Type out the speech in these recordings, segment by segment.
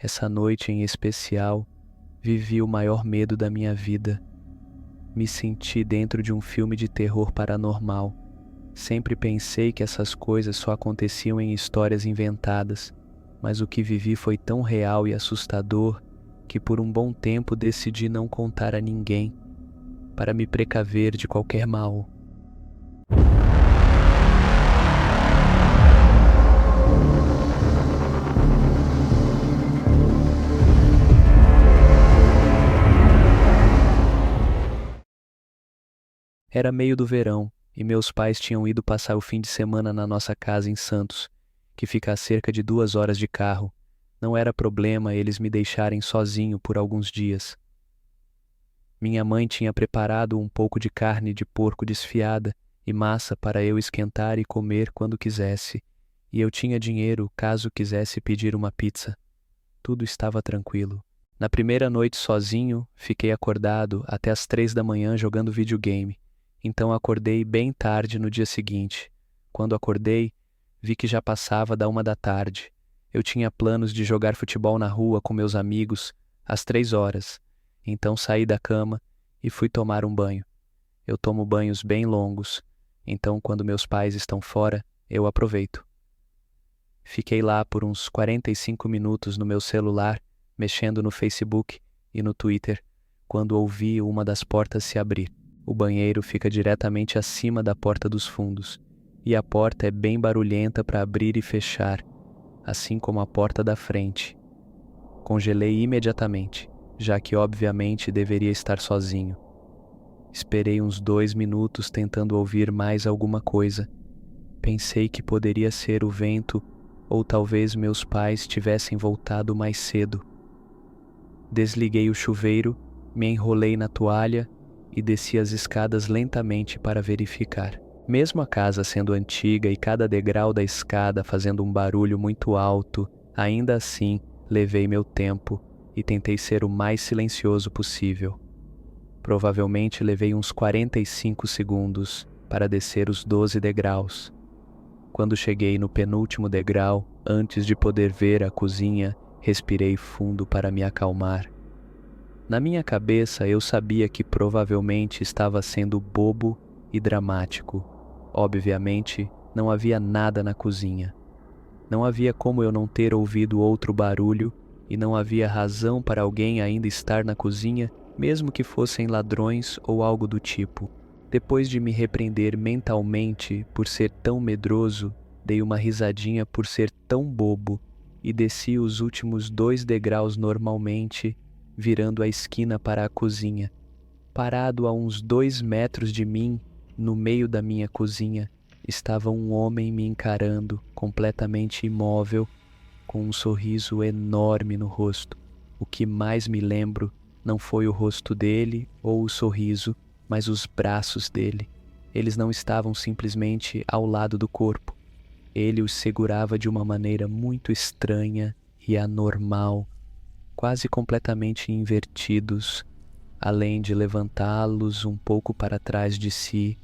Essa noite em especial, vivi o maior medo da minha vida. Me senti dentro de um filme de terror paranormal. Sempre pensei que essas coisas só aconteciam em histórias inventadas, mas o que vivi foi tão real e assustador que por um bom tempo decidi não contar a ninguém, para me precaver de qualquer mal. Era meio do verão e meus pais tinham ido passar o fim de semana na nossa casa em Santos, que fica a cerca de 2 horas de carro. Não era problema eles me deixarem sozinho por alguns dias. Minha mãe tinha preparado um pouco de carne de porco desfiada e massa para eu esquentar e comer quando quisesse, e eu tinha dinheiro caso quisesse pedir uma pizza. Tudo estava tranquilo. Na primeira noite sozinho, fiquei acordado até as 3 da manhã jogando videogame. Então acordei bem tarde no dia seguinte. Quando acordei, vi que já passava da 1 da tarde. Eu tinha planos de jogar futebol na rua com meus amigos às 3 horas. Então saí da cama e fui tomar um banho. Eu tomo banhos bem longos, então quando meus pais estão fora, eu aproveito. Fiquei lá por uns 45 minutos no meu celular, mexendo no Facebook e no Twitter, quando ouvi uma das portas se abrir. O banheiro fica diretamente acima da porta dos fundos, e a porta é bem barulhenta para abrir e fechar, assim como a porta da frente. Congelei imediatamente, já que obviamente deveria estar sozinho. Esperei uns 2 minutos tentando ouvir mais alguma coisa. Pensei que poderia ser o vento ou talvez meus pais tivessem voltado mais cedo. Desliguei o chuveiro, me enrolei na toalha e desci as escadas lentamente para verificar. Mesmo a casa sendo antiga e cada degrau da escada fazendo um barulho muito alto, ainda assim levei meu tempo e tentei ser o mais silencioso possível. Provavelmente levei uns 45 segundos para descer os 12 degraus. Quando cheguei no penúltimo degrau, antes de poder ver a cozinha, respirei fundo para me acalmar. Na minha cabeça eu sabia que provavelmente estava sendo bobo e dramático. Obviamente, não havia nada na cozinha. Não havia como eu não ter ouvido outro barulho e não havia razão para alguém ainda estar na cozinha, mesmo que fossem ladrões ou algo do tipo. Depois de me repreender mentalmente por ser tão medroso, dei uma risadinha por ser tão bobo e desci os últimos 2 degraus normalmente, virando a esquina para a cozinha. Parado a uns 2 metros de mim, no meio da minha cozinha, estava um homem me encarando, completamente imóvel, com um sorriso enorme no rosto. O que mais me lembro não foi o rosto dele ou o sorriso, mas os braços dele. Eles não estavam simplesmente ao lado do corpo. Ele os segurava de uma maneira muito estranha e anormal, quase completamente invertidos, além de levantá-los um pouco para trás de si.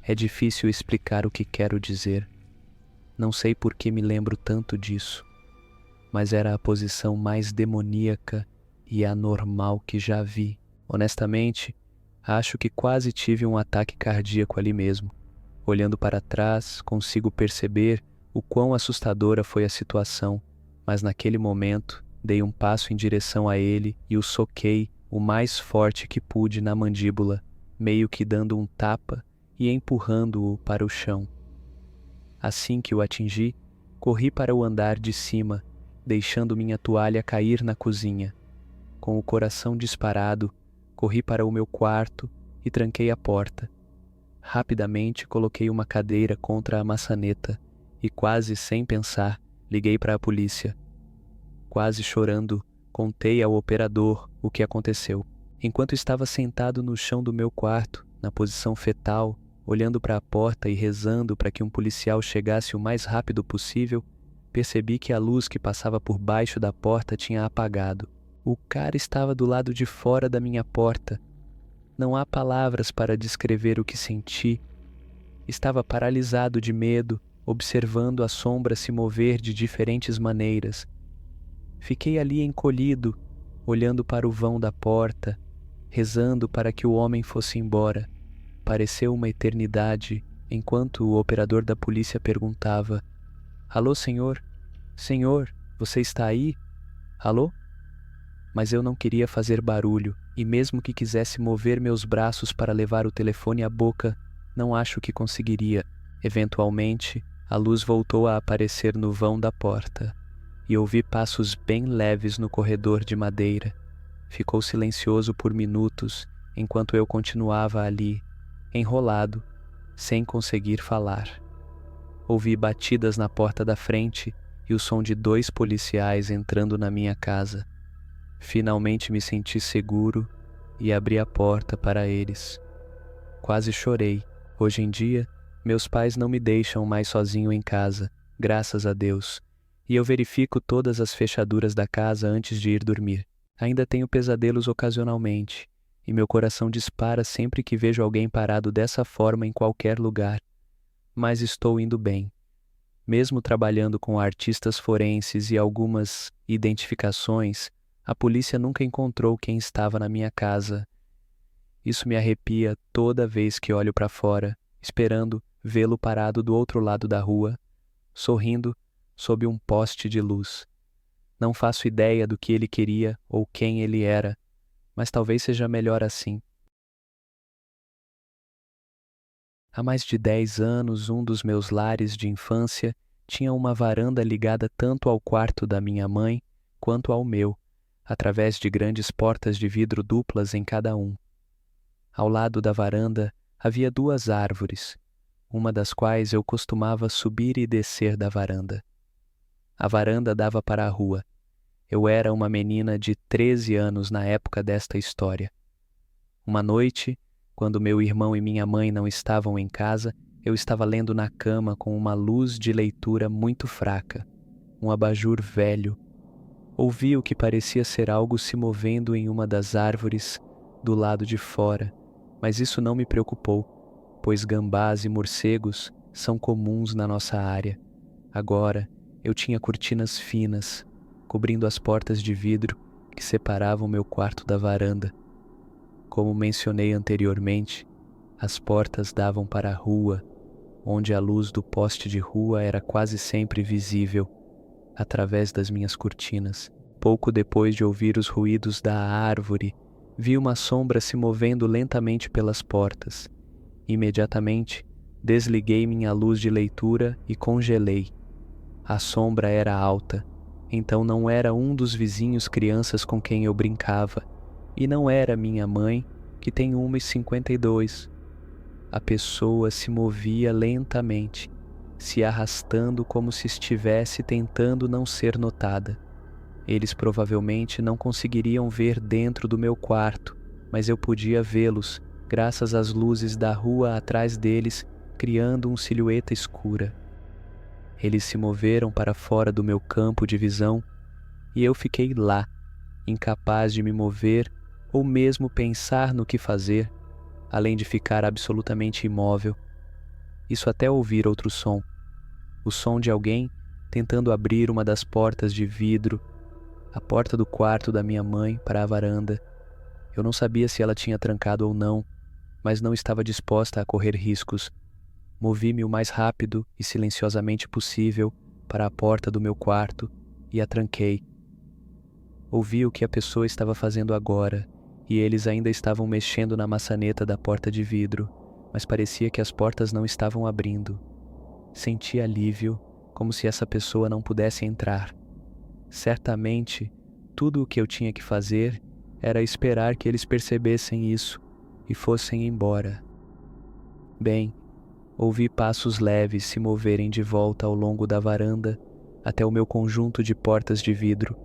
É difícil explicar o que quero dizer. Não sei por que me lembro tanto disso, mas era a posição mais demoníaca e anormal que já vi. Honestamente, acho que quase tive um ataque cardíaco ali mesmo. Olhando para trás, consigo perceber o quão assustadora foi a situação, mas naquele momento dei um passo em direção a ele e o soquei o mais forte que pude na mandíbula, meio que dando um tapa e empurrando-o para o chão. Assim que o atingi, corri para o andar de cima, deixando minha toalha cair na cozinha. Com o coração disparado, corri para o meu quarto e tranquei a porta. Rapidamente coloquei uma cadeira contra a maçaneta e, quase sem pensar, liguei para a polícia. Quase chorando, contei ao operador o que aconteceu. Enquanto estava sentado no chão do meu quarto, na posição fetal, olhando para a porta e rezando para que um policial chegasse o mais rápido possível, percebi que a luz que passava por baixo da porta tinha apagado. O cara estava do lado de fora da minha porta. Não há palavras para descrever o que senti. Estava paralisado de medo, observando a sombra se mover de diferentes maneiras. Fiquei ali encolhido, olhando para o vão da porta, rezando para que o homem fosse embora. Pareceu uma eternidade, enquanto o operador da polícia perguntava: Alô, senhor? Senhor, você está aí? Alô? Mas eu não queria fazer barulho, e mesmo que quisesse mover meus braços para levar o telefone à boca, não acho que conseguiria. Eventualmente, a luz voltou a aparecer no vão da porta, e ouvi passos bem leves no corredor de madeira. Ficou silencioso por minutos, enquanto eu continuava ali, enrolado, sem conseguir falar. Ouvi batidas na porta da frente e o som de 2 policiais entrando na minha casa. Finalmente me senti seguro e abri a porta para eles. Quase chorei. Hoje em dia, meus pais não me deixam mais sozinho em casa, graças a Deus, e eu verifico todas as fechaduras da casa antes de ir dormir. Ainda tenho pesadelos ocasionalmente, e meu coração dispara sempre que vejo alguém parado dessa forma em qualquer lugar. Mas estou indo bem. Mesmo trabalhando com artistas forenses e algumas identificações, a polícia nunca encontrou quem estava na minha casa. Isso me arrepia toda vez que olho para fora, esperando vê-lo parado do outro lado da rua, sorrindo sob um poste de luz. Não faço ideia do que ele queria ou quem ele era, mas talvez seja melhor assim. Há mais de 10 anos, um dos meus lares de infância tinha uma varanda ligada tanto ao quarto da minha mãe quanto ao meu, através de grandes portas de vidro duplas em cada um. Ao lado da varanda havia 2 árvores, uma das quais eu costumava subir e descer da varanda. A varanda dava para a rua. Eu era uma menina de 13 anos na época desta história. Uma noite, quando meu irmão e minha mãe não estavam em casa, eu estava lendo na cama com uma luz de leitura muito fraca, um abajur velho. Ouvi o que parecia ser algo se movendo em uma das árvores do lado de fora, mas isso não me preocupou, pois gambás e morcegos são comuns na nossa área. Agora, eu tinha cortinas finas, cobrindo as portas de vidro que separavam meu quarto da varanda. Como mencionei anteriormente, as portas davam para a rua, onde a luz do poste de rua era quase sempre visível através das minhas cortinas. Pouco depois de ouvir os ruídos da árvore, vi uma sombra se movendo lentamente pelas portas. Imediatamente, desliguei minha luz de leitura e congelei. A sombra era alta, então não era um dos vizinhos crianças com quem eu brincava, e não era minha mãe, que tem 1,52. A pessoa se movia lentamente, se arrastando como se estivesse tentando não ser notada. Eles provavelmente não conseguiriam ver dentro do meu quarto, mas eu podia vê-los, graças às luzes da rua atrás deles, criando uma silhueta escura. Eles se moveram para fora do meu campo de visão e eu fiquei lá, incapaz de me mover ou mesmo pensar no que fazer, além de ficar absolutamente imóvel. Isso até ouvir outro som, o som de alguém tentando abrir uma das portas de vidro, a porta do quarto da minha mãe para a varanda. Eu não sabia se ela tinha trancado ou não, mas não estava disposta a correr riscos. Movi-me o mais rápido e silenciosamente possível para a porta do meu quarto e a tranquei. Ouvi o que a pessoa estava fazendo agora, e eles ainda estavam mexendo na maçaneta da porta de vidro, mas parecia que as portas não estavam abrindo. Senti alívio, como se essa pessoa não pudesse entrar. Certamente, tudo o que eu tinha que fazer era esperar que eles percebessem isso e fossem embora. Bem, ouvi passos leves se moverem de volta ao longo da varanda até o meu conjunto de portas de vidro.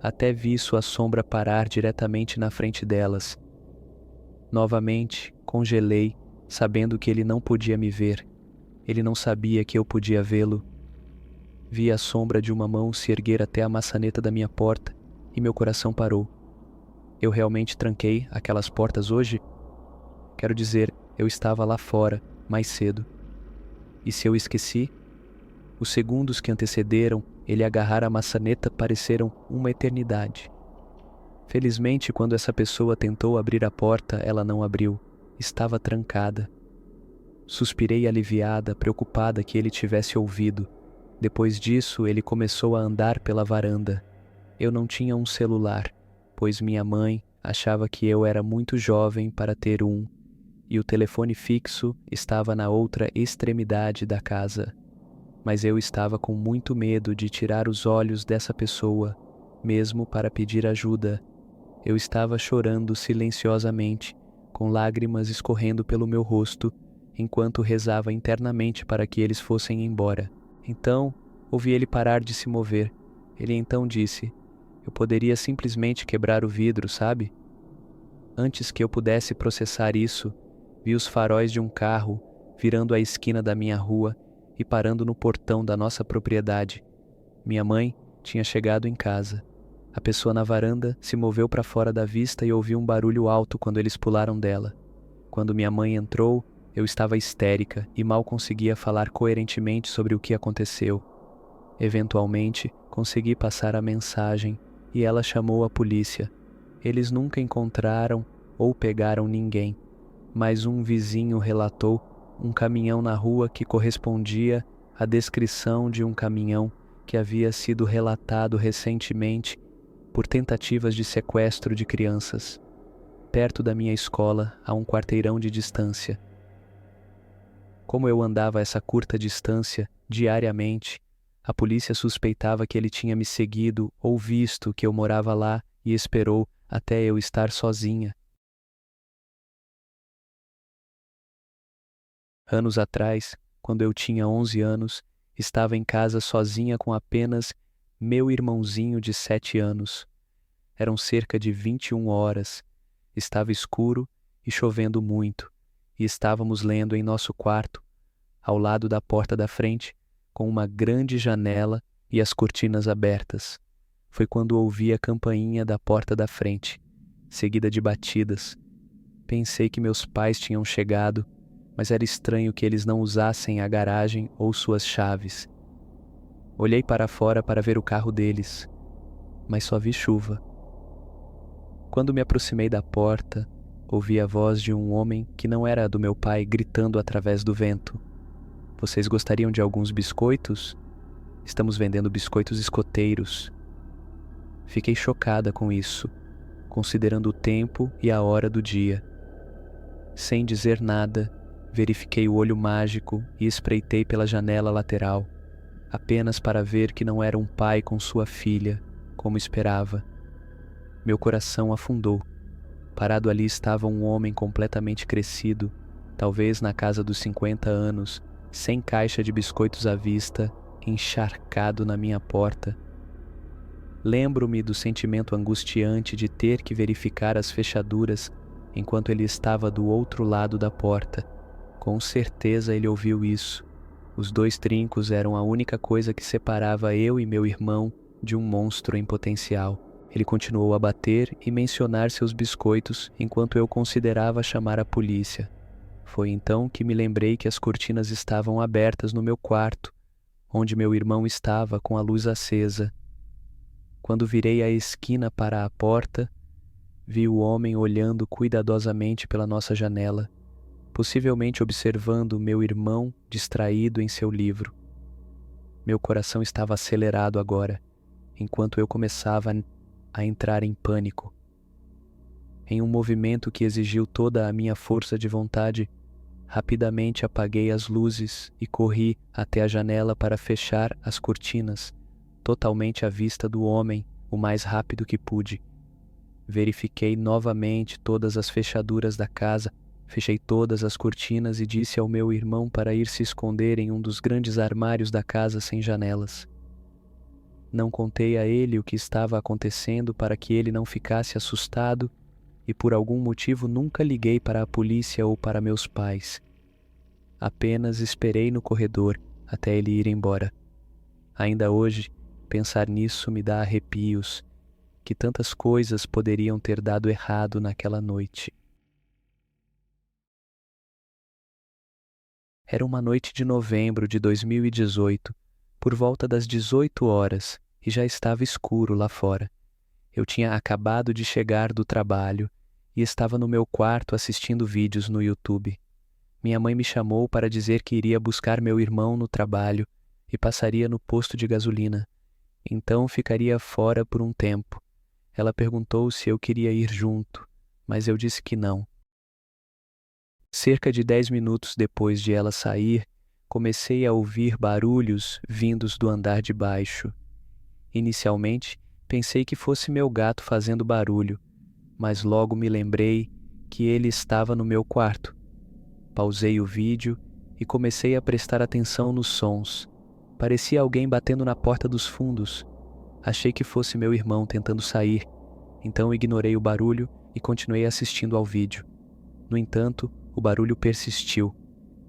Até vi sua sombra parar diretamente na frente delas. Novamente, congelei, sabendo que ele não podia me ver. Ele não sabia que eu podia vê-lo. Vi a sombra de uma mão se erguer até a maçaneta da minha porta e meu coração parou. Eu realmente tranquei aquelas portas hoje? Quero dizer, eu estava lá fora, mais cedo. E se eu esqueci? Os segundos que antecederam Ele agarrar a maçaneta pareceram uma eternidade. Felizmente, quando essa pessoa tentou abrir a porta, ela não abriu. Estava trancada. Suspirei aliviada, preocupada que ele tivesse ouvido. Depois disso, ele começou a andar pela varanda. Eu não tinha um celular, pois minha mãe achava que eu era muito jovem para ter um, e o telefone fixo estava na outra extremidade da casa. Mas eu estava com muito medo de tirar os olhos dessa pessoa, mesmo para pedir ajuda. Eu estava chorando silenciosamente, com lágrimas escorrendo pelo meu rosto, enquanto rezava internamente para que eles fossem embora. Então, ouvi ele parar de se mover. Ele então disse: "Eu poderia simplesmente quebrar o vidro, sabe?" Antes que eu pudesse processar isso, vi os faróis de um carro virando a esquina da minha rua e parando no portão da nossa propriedade. Minha mãe tinha chegado em casa. A pessoa na varanda se moveu para fora da vista e ouvi um barulho alto quando eles pularam dela. Quando minha mãe entrou, eu estava histérica e mal conseguia falar coerentemente sobre o que aconteceu. Eventualmente, consegui passar a mensagem e ela chamou a polícia. Eles nunca encontraram ou pegaram ninguém, mas um vizinho relatou um caminhão na rua que correspondia à descrição de um caminhão que havia sido relatado recentemente por tentativas de sequestro de crianças, perto da minha escola, a um quarteirão de distância. Como eu andava essa curta distância diariamente, a polícia suspeitava que ele tinha me seguido ou visto que eu morava lá e esperou até eu estar sozinha. Anos atrás, quando eu tinha 11 anos, estava em casa sozinha com apenas meu irmãozinho de 7 anos. Eram cerca de 21 horas. Estava escuro e chovendo muito, e estávamos lendo em nosso quarto, ao lado da porta da frente, com uma grande janela e as cortinas abertas. Foi quando ouvi a campainha da porta da frente, seguida de batidas. Pensei que meus pais tinham chegado, mas era estranho que eles não usassem a garagem ou suas chaves. Olhei para fora para ver o carro deles, mas só vi chuva. Quando me aproximei da porta, ouvi a voz de um homem que não era a do meu pai gritando através do vento: "Vocês gostariam de alguns biscoitos? Estamos vendendo biscoitos escoteiros." Fiquei chocada com isso, considerando o tempo e a hora do dia. Sem dizer nada, verifiquei o olho mágico e espreitei pela janela lateral, apenas para ver que não era um pai com sua filha, como esperava. Meu coração afundou. Parado ali estava um homem completamente crescido, talvez na casa dos 50 anos, sem caixa de biscoitos à vista, encharcado na minha porta. Lembro-me do sentimento angustiante de ter que verificar as fechaduras enquanto ele estava do outro lado da porta. Com certeza ele ouviu isso. Os 2 trincos eram a única coisa que separava eu e meu irmão de um monstro em potencial. Ele continuou a bater e mencionar seus biscoitos enquanto eu considerava chamar a polícia. Foi então que me lembrei que as cortinas estavam abertas no meu quarto, onde meu irmão estava com a luz acesa. Quando virei a esquina para a porta, vi o homem olhando cuidadosamente pela nossa janela, possivelmente observando meu irmão distraído em seu livro. Meu coração estava acelerado agora, enquanto eu começava a entrar em pânico. Em um movimento que exigiu toda a minha força de vontade, rapidamente apaguei as luzes e corri até a janela para fechar as cortinas, totalmente à vista do homem, o mais rápido que pude. Verifiquei novamente todas as fechaduras da casa, fechei todas as cortinas e disse ao meu irmão para ir se esconder em um dos grandes armários da casa sem janelas. Não contei a ele o que estava acontecendo para que ele não ficasse assustado e por algum motivo nunca liguei para a polícia ou para meus pais. Apenas esperei no corredor até ele ir embora. Ainda hoje, pensar nisso me dá arrepios, que tantas coisas poderiam ter dado errado naquela noite. Era uma noite de novembro de 2018, por volta das 18 horas e já estava escuro lá fora. Eu tinha acabado de chegar do trabalho e estava no meu quarto assistindo vídeos no YouTube. Minha mãe me chamou para dizer que iria buscar meu irmão no trabalho e passaria no posto de gasolina. Então ficaria fora por um tempo. Ela perguntou se eu queria ir junto, mas eu disse que não. Cerca de 10 minutos depois de ela sair, comecei a ouvir barulhos vindos do andar de baixo. Inicialmente, pensei que fosse meu gato fazendo barulho, mas logo me lembrei que ele estava no meu quarto. Pausei o vídeo e comecei a prestar atenção nos sons. Parecia alguém batendo na porta dos fundos. Achei que fosse meu irmão tentando sair, então ignorei o barulho e continuei assistindo ao vídeo. No entanto, o barulho persistiu,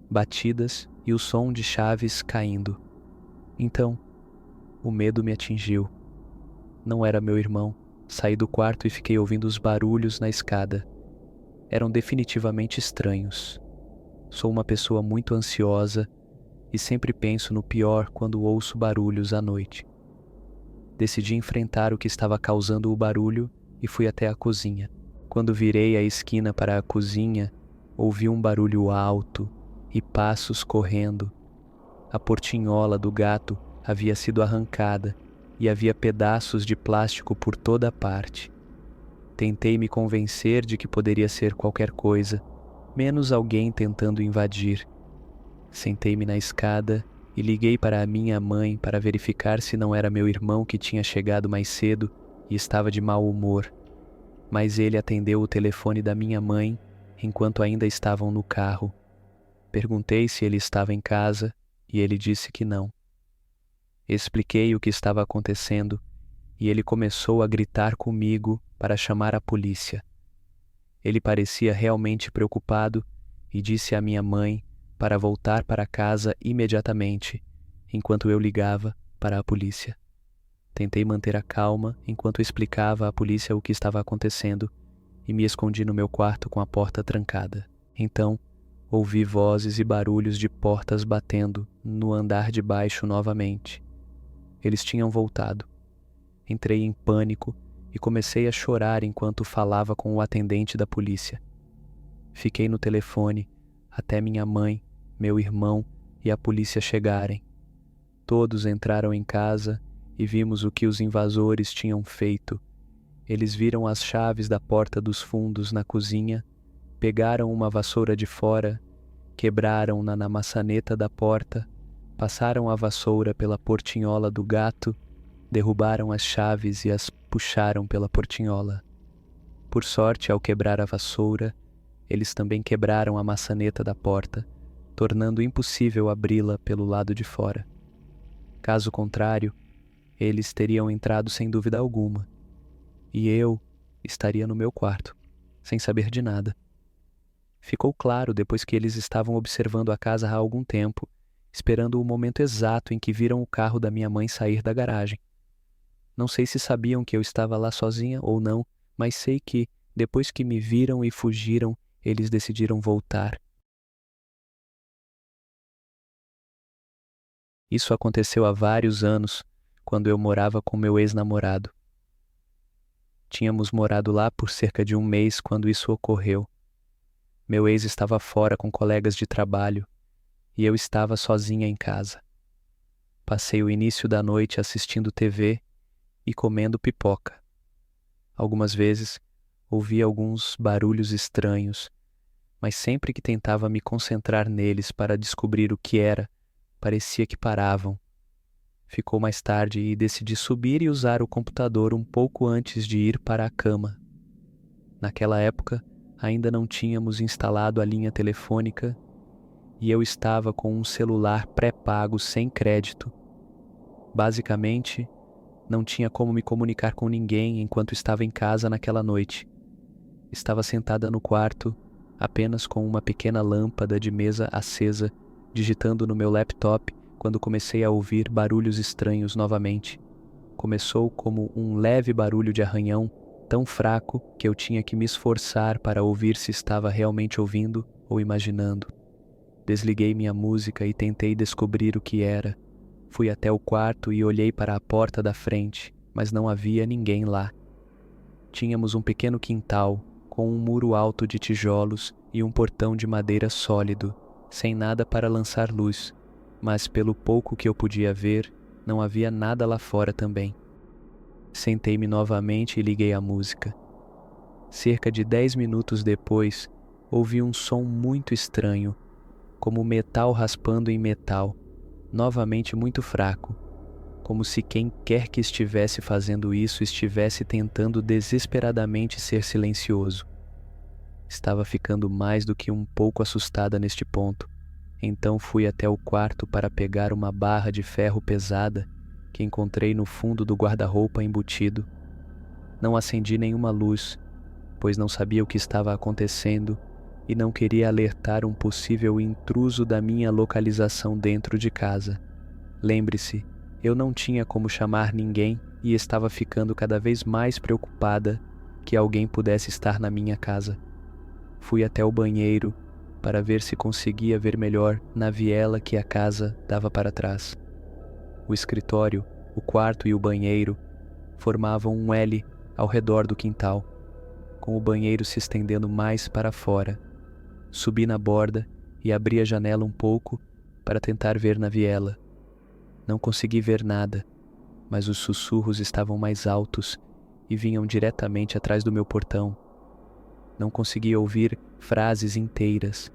batidas e o som de chaves caindo. Então, o medo me atingiu. Não era meu irmão. Saí do quarto e fiquei ouvindo os barulhos na escada. Eram definitivamente estranhos. Sou uma pessoa muito ansiosa e sempre penso no pior quando ouço barulhos à noite. Decidi enfrentar o que estava causando o barulho e fui até a cozinha. Quando virei a esquina para a cozinha, ouvi um barulho alto e passos correndo. A portinhola do gato havia sido arrancada e havia pedaços de plástico por toda parte. Tentei me convencer de que poderia ser qualquer coisa, menos alguém tentando invadir. Sentei-me na escada e liguei para a minha mãe para verificar se não era meu irmão que tinha chegado mais cedo e estava de mau humor. Mas ele atendeu o telefone da minha mãe enquanto ainda estavam no carro. Perguntei se ele estava em casa e ele disse que não. Expliquei o que estava acontecendo e ele começou a gritar comigo para chamar a polícia. Ele parecia realmente preocupado e disse à minha mãe para voltar para casa imediatamente, enquanto eu ligava para a polícia. Tentei manter a calma enquanto explicava à polícia o que estava acontecendo e me escondi no meu quarto com a porta trancada. Então, ouvi vozes e barulhos de portas batendo no andar de baixo novamente. Eles tinham voltado. Entrei em pânico e comecei a chorar enquanto falava com o atendente da polícia. Fiquei no telefone até minha mãe, meu irmão e a polícia chegarem. Todos entraram em casa e vimos o que os invasores tinham feito. Eles viram as chaves da porta dos fundos na cozinha, pegaram uma vassoura de fora, quebraram-na na maçaneta da porta, passaram a vassoura pela portinhola do gato, derrubaram as chaves e as puxaram pela portinhola. Por sorte, ao quebrar a vassoura, eles também quebraram a maçaneta da porta, tornando impossível abri-la pelo lado de fora. Caso contrário, eles teriam entrado sem dúvida alguma, e eu estaria no meu quarto, sem saber de nada. Ficou claro depois que eles estavam observando a casa há algum tempo, esperando o momento exato em que viram o carro da minha mãe sair da garagem. Não sei se sabiam que eu estava lá sozinha ou não, mas sei que, depois que me viram e fugiram, eles decidiram voltar. Isso aconteceu há vários anos, quando eu morava com meu ex-namorado. Tínhamos morado lá por cerca de um mês quando isso ocorreu. Meu ex estava fora com colegas de trabalho e eu estava sozinha em casa. Passei o início da noite assistindo TV e comendo pipoca. Algumas vezes ouvi alguns barulhos estranhos, mas sempre que tentava me concentrar neles para descobrir o que era, parecia que paravam. Ficou mais tarde e decidi subir e usar o computador um pouco antes de ir para a cama. Naquela época, ainda não tínhamos instalado a linha telefônica e eu estava com um celular pré-pago sem crédito. Basicamente, não tinha como me comunicar com ninguém enquanto estava em casa naquela noite. Estava sentada no quarto, apenas com uma pequena lâmpada de mesa acesa, digitando no meu laptop quando comecei a ouvir barulhos estranhos novamente. Começou como um leve barulho de arranhão, tão fraco que eu tinha que me esforçar para ouvir se estava realmente ouvindo ou imaginando. Desliguei minha música e tentei descobrir o que era. Fui até o quarto e olhei para a porta da frente, mas não havia ninguém lá. Tínhamos um pequeno quintal, com um muro alto de tijolos e um portão de madeira sólido, sem nada para lançar luz, mas pelo pouco que eu podia ver, não havia nada lá fora também. Sentei-me novamente e liguei a música. Cerca de 10 minutos depois, ouvi um som muito estranho, como metal raspando em metal, novamente muito fraco, como se quem quer que estivesse fazendo isso estivesse tentando desesperadamente ser silencioso. Estava ficando mais do que um pouco assustada neste ponto, então fui até o quarto para pegar uma barra de ferro pesada que encontrei no fundo do guarda-roupa embutido. Não acendi nenhuma luz, pois não sabia o que estava acontecendo e não queria alertar um possível intruso da minha localização dentro de casa. Lembre-se, eu não tinha como chamar ninguém e estava ficando cada vez mais preocupada que alguém pudesse estar na minha casa. Fui até o banheiro para ver se conseguia ver melhor na viela que a casa dava para trás. O escritório, o quarto e o banheiro formavam um L ao redor do quintal, com o banheiro se estendendo mais para fora. Subi na borda e abri a janela um pouco para tentar ver na viela. Não consegui ver nada, mas os sussurros estavam mais altos e vinham diretamente atrás do meu portão. Não consegui ouvir frases inteiras,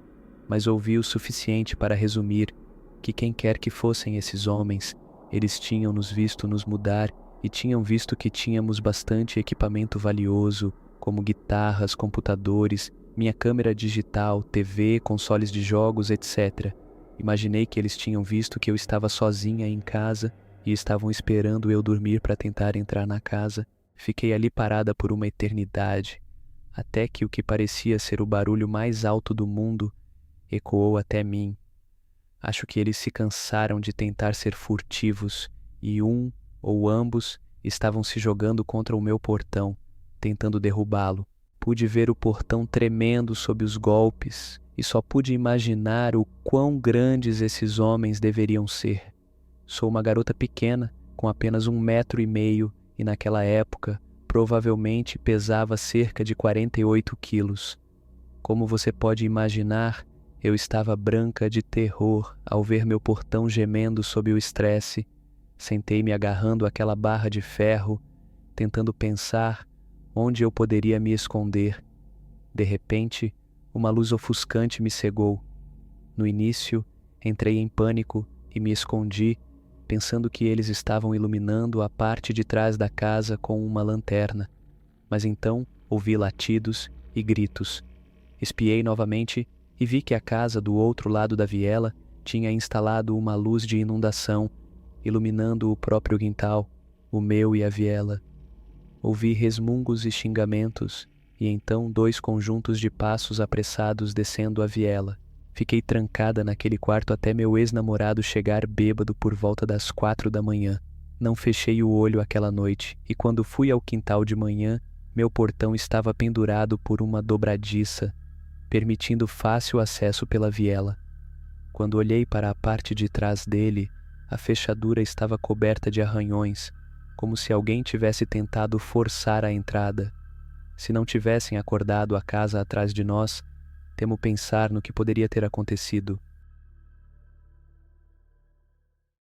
mas ouvi o suficiente para resumir que quem quer que fossem esses homens, eles tinham nos visto nos mudar e tinham visto que tínhamos bastante equipamento valioso, como guitarras, computadores, minha câmera digital, TV, consoles de jogos, etc. Imaginei que eles tinham visto que eu estava sozinha em casa e estavam esperando eu dormir para tentar entrar na casa. Fiquei ali parada por uma eternidade, até que o que parecia ser o barulho mais alto do mundo ecoou até mim. Acho que eles se cansaram de tentar ser furtivos e um ou ambos estavam se jogando contra o meu portão, tentando derrubá-lo. Pude ver o portão tremendo sob os golpes e só pude imaginar o quão grandes esses homens deveriam ser. Sou uma garota pequena, com apenas 1,5 metros e naquela época provavelmente pesava cerca de 48 quilos. Como você pode imaginar, eu estava branca de terror ao ver meu portão gemendo sob o estresse. Sentei-me agarrando aquela barra de ferro, tentando pensar onde eu poderia me esconder. De repente, uma luz ofuscante me cegou. No início, entrei em pânico e me escondi, pensando que eles estavam iluminando a parte de trás da casa com uma lanterna. Mas então ouvi latidos e gritos. Espiei novamente e vi que a casa do outro lado da viela tinha instalado uma luz de inundação, iluminando o próprio quintal, o meu e a viela. Ouvi resmungos e xingamentos, e então 2 conjuntos de passos apressados descendo a viela. Fiquei trancada naquele quarto até meu ex-namorado chegar bêbado por volta das 4 da manhã. Não fechei o olho aquela noite, e quando fui ao quintal de manhã, meu portão estava pendurado por uma dobradiça, permitindo fácil acesso pela viela. Quando olhei para a parte de trás dele, a fechadura estava coberta de arranhões, como se alguém tivesse tentado forçar a entrada. Se não tivessem acordado a casa atrás de nós, temo pensar no que poderia ter acontecido.